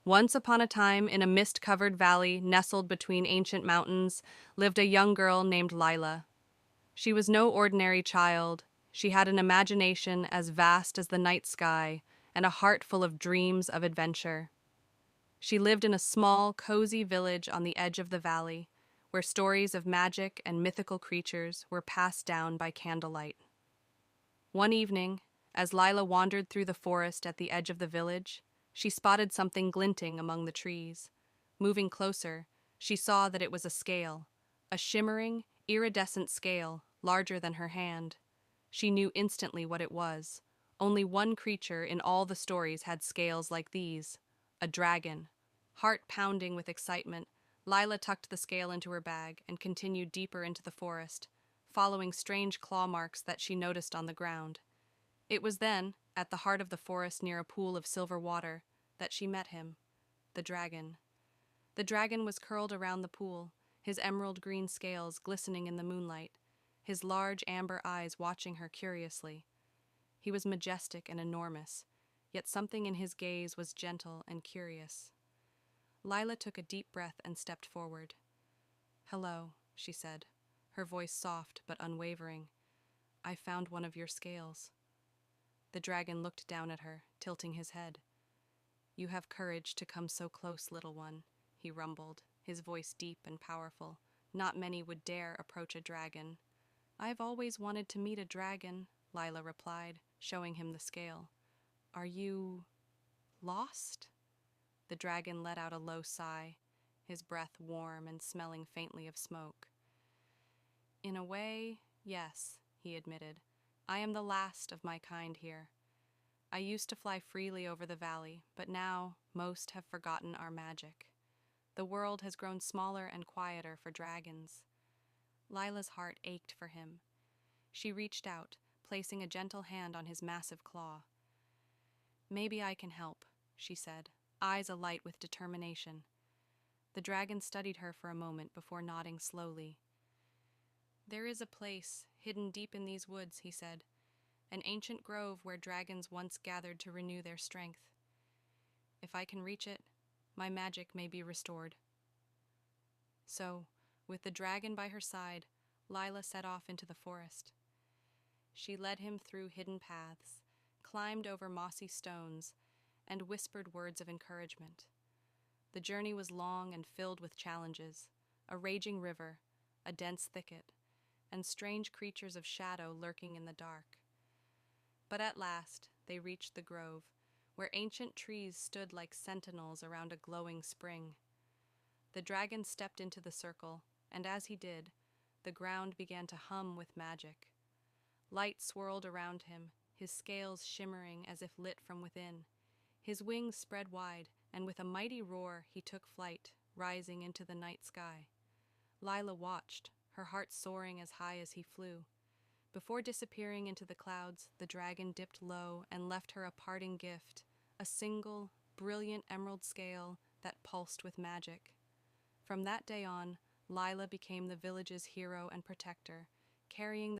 Once upon a time, in a mist-covered valley nestled between ancient mountains, lived a young girl named Lila. She was no ordinary child. She had an imagination as vast as the night sky and a heart full of dreams of adventure. She lived in a small, cozy village on the edge of the valley, where stories of magic and mythical creatures were passed down by candlelight. One evening, as Lila wandered through the forest at the edge of the village, she spotted something glinting among the trees. Moving closer, she saw that it was a scale, a shimmering, iridescent scale larger than her hand. She knew instantly what it was. Only one creature in all the stories had scales like these, a dragon. Heart pounding with excitement, Lila tucked the scale into her bag and continued deeper into the forest, following strange claw marks that she noticed on the ground. It was then, at the heart of the forest near a pool of silver water, that she met him, the dragon. The dragon was curled around the pool, his emerald green scales glistening in the moonlight, his large amber eyes watching her curiously. He was majestic and enormous, yet something in his gaze was gentle and curious. Lila took a deep breath and stepped forward. "Hello," she said, her voice soft but unwavering. "I found one of your scales." The dragon looked down at her, tilting his head. "You have courage to come so close, little one," he rumbled, his voice deep and powerful. "Not many would dare approach a dragon." "I've always wanted to meet a dragon," Lila replied, showing him the scale. "Are you lost?" The dragon let out a low sigh, his breath warm and smelling faintly of smoke. "In a way, yes," he admitted. "I am the last of my kind here. I used to fly freely over the valley, but now most have forgotten our magic. The world has grown smaller and quieter for dragons." Lila's heart ached for him. She reached out, placing a gentle hand on his massive claw. "Maybe I can help," she said, eyes alight with determination. The dragon studied her for a moment before nodding slowly. "There is a place hidden deep in these woods," he said, "an ancient grove where dragons once gathered to renew their strength. If I can reach it, my magic may be restored." So, with the dragon by her side, Lila set off into the forest. She led him through hidden paths, climbed over mossy stones, and whispered words of encouragement. The journey was long and filled with challenges: a raging river, a dense thicket, and strange creatures of shadow lurking in the dark. But at last they reached the grove, where ancient trees stood like sentinels around a glowing spring. The dragon stepped into the circle, and as he did, the ground began to hum with magic. Light swirled around him, his scales shimmering as if lit from within. His wings spread wide, and with a mighty roar he took flight, rising into the night sky. Lila watched, her heart soaring as high as he flew. Before disappearing into the clouds, the dragon dipped low and left her a parting gift, a single, brilliant emerald scale that pulsed with magic. From that day on, Lila became the village's hero and protector, carrying